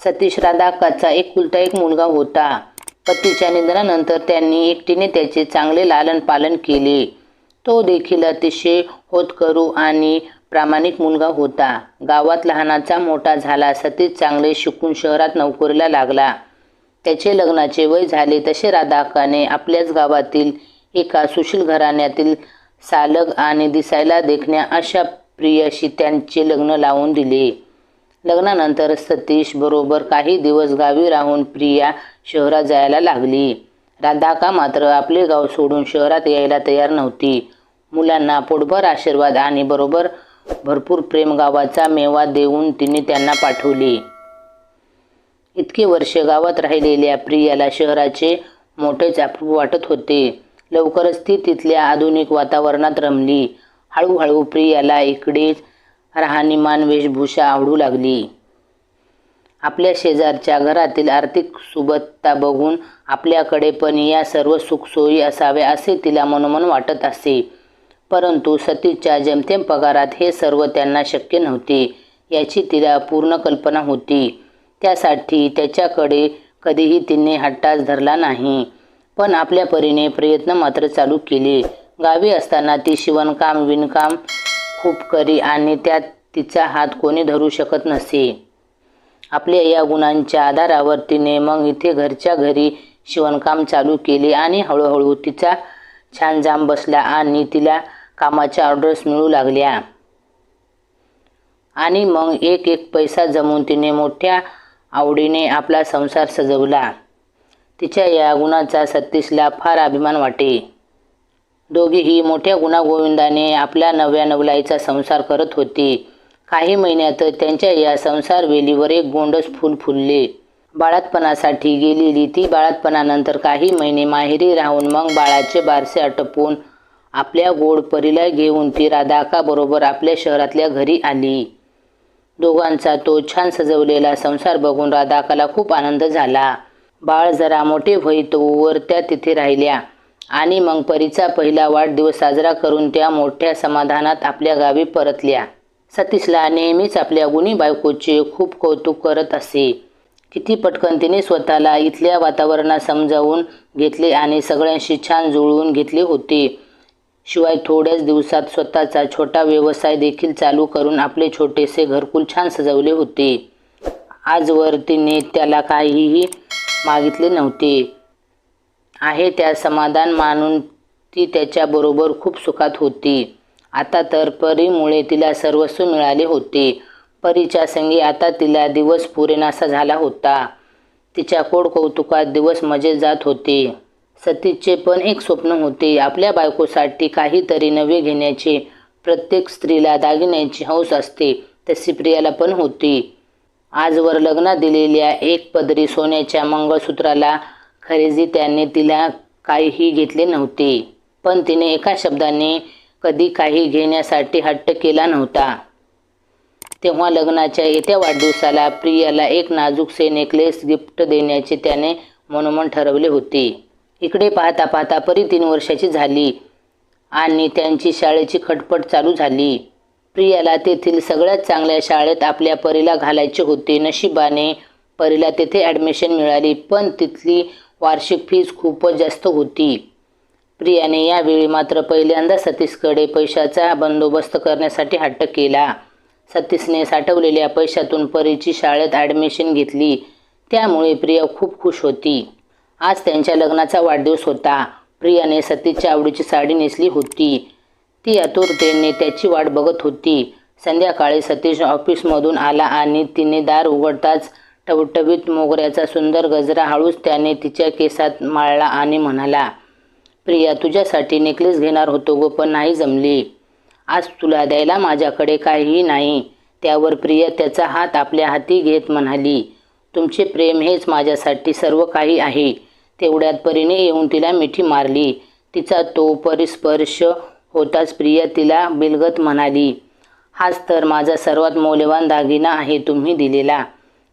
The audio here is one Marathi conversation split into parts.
सतीश राधाकाचा एकुलता एक मुलगा होता. पतीच्या निधनानंतर त्यांनी एकटीने त्याचे चांगले लालन पालन केले. तो देखील अतिशय होतकरू आणि प्रामाणिक मुलगा होता. गावात लहानाचा मोठा झाला. सतीश चांगले शिकून शहरात नोकरीला लागला. त्याचे लग्नाचे वय झाले तसे राधाकाने आपल्याच गावातील एका सुशील घराण्यातील सालग आणि दिसायला देखण्या अशा प्रियाशी त्यांचे लग्न लावून दिले. लग्नानंतर सतीश बरोबर काही दिवस गावी राहून प्रिया शहरात जायला लागली. राधाका मात्र आपले गाव सोडून शहरात यायला तयार नव्हती. मुलांना पोटभर आशीर्वाद आणि बरोबर भरपूर प्रेम गावाचा मेवा देऊन तिने त्यांना पाठवले. इतके वर्ष गावात राहिलेल्या प्रियाला शहराचे मोठेच अप्रूप वाटत होते. लवकरच ती तिथल्या आधुनिक वातावरणात रमली. हळूहळू प्रियाला इकडे राहणीमान वेशभूषा आवडू लागली. आपल्या शेजारच्या घरातील आर्थिक सुबत्ता बघून आपल्याकडे पण या सर्व सुखसोयी असाव्या असे तिला मनोमन वाटत असे. परंतु सतीशच्या जेमतेम पगारात हे सर्व त्यांना शक्य नव्हते याची तिला पूर्ण कल्पना होती. त्यासाठी त्याच्याकडे कधीही तिने हट्टाच धरला नाही. पण आपल्या परीने प्रयत्न मात्र चालू केले. गावी असताना ती शिवणकाम विणकाम खूप करी आणि त्यात तिचा हात कोणी धरू शकत नसे. आपल्या या गुणांच्या आधारावर तिने मग इथे घरच्या घरी शिवणकाम चालू केले आणि हळूहळू तिचा छान जाम बसला आणि तिला कामाच्या ऑर्डर्स मिळू लागल्या. आणि मग एक एक पैसा जमवून तिने मोठ्या आवडीने आपला संसार सजवला. तिच्या या गुणाचा सतीशला फार अभिमान वाटे. दोघेही मोठ्या गुणागोविंदाने आपल्या नव्या नवलाईचा संसार करत होते. काही महिन्यात त्यांच्या या संसार वेलीवर एक गोंडस फूल फुलले. बाळातपणासाठी गेलेली ती बाळातपणानंतर काही महिने माहेरी राहून मग बाळाचे बारसे आटोपून आपल्या गोड परीला घेऊन ती राधाका बरोबर आपल्या शहरातल्या घरी आली. दोघांचा तो छान सजवलेला संसार बघून राधाकाला खूप आनंद झाला. बाळ जरा मोठे होईतोवर त्या तिथे राहिल्या आणि मग परीचा पहिला वाढदिवस साजरा करून त्या मोठ्या समाधानात आपल्या गावी परतल्या. सतीशला नेहमीच आपल्या गुणी बायकोचे खूप कौतुक करत असे. किती पटकन तिने स्वतःला इथल्या वातावरणात समजावून घेतले आणि सगळ्यांशी छान जुळवून घेतले होते. शिवाय थोड्याच दिवसात स्वतःचा छोटा व्यवसाय देखील चालू करून आपले छोटेसे घरकुल छान सजवले होते. आजवर तिने त्याला काहीही मागितले नव्हते. आहे त्या समाधान मानून ती त्याच्याबरोबर खूप सुखात होती. आता तर परीमुळे तिला सर्वस्व मिळाले होते. परीच्या संगी आता तिला दिवस पुरेनासा झाला होता. तिच्या कौतुकात दिवस मजेत जात होते. सतीशचे पण एक स्वप्न होते. आपल्या बायकोसाठी काहीतरी नवे घेण्याचे. प्रत्येक स्त्रीला दागिन्याची हौस असते तशी प्रियाला पण होती. आजवर लग्नात दिलेल्या एक पदरी सोन्याच्या मंगळसूत्राला खरेदी त्याने तिला काहीही घेतले नव्हते. पण तिने एका शब्दाने कधी काही घेण्यासाठी हट्ट केला नव्हता. तेव्हा लग्नाच्या येत्या वाढदिवसाला प्रियाला एक नाजूकसे नेकलेस गिफ्ट देण्याचे त्याने मनोमन ठरवले होते. इकडे पाहता पाहता परी 3 वर्षाची झाली आणि त्यांची शाळेची खटपट चालू झाली. प्रियाला तेथील सगळ्यात चांगल्या शाळेत आपल्या परीला घालायचे होते. नशिबाने परीला तेथे ॲडमिशन मिळाली, पण तिथली वार्षिक फीस खूपच जास्त होती. प्रियाने यावेळी मात्र पहिल्यांदा सतीशकडे पैशाचा बंदोबस्त करण्यासाठी हट्ट केला. सतीशने साठवलेल्या पैशातून परीची शाळेत ॲडमिशन घेतली. त्यामुळे प्रिया खूप खुश होती. आज त्यांच्या लग्नाचा वाढदिवस होता. प्रियाने सतीशच्या आवडीची साडी नेसली होती. ती आतुरतेने त्याची वाट बघत होती. संध्याकाळी सतीश ऑफिसमधून आला आणि तिने दार उघडताच टवटवीत मोगऱ्याचा सुंदर गजरा हळूच त्याने तिच्या केसात माळला आणि म्हणाला, प्रिया, तुझ्यासाठी नेकलेस घेणार होतो गो, पण नाही जमले. आज तुला द्यायला माझ्याकडे काहीही नाही. त्यावर प्रिया त्याचा हात आपल्या हाती घेत म्हणाली, तुमचे प्रेम हेच माझ्यासाठी सर्व काही आहे. तेवढ्यात परीने येऊन तिला मिठी मारली. तिचा तो परिस्पर्श होताच प्रिया तिला बिलगत म्हणाली, हाच तर माझा सर्वात मौल्यवान दागिना आहे तुम्ही दिलेला.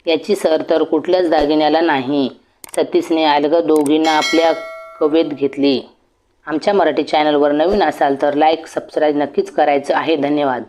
याची सर तर कुठल्याच दागिन्याला नाही. सतीशने अलगद दोघींना आपल्या कवेत घेतली. आमच्या मराठी चॅनलवर नवीन असाल तर लाईक सबस्क्राईब नक्कीच करायचं आहे. धन्यवाद.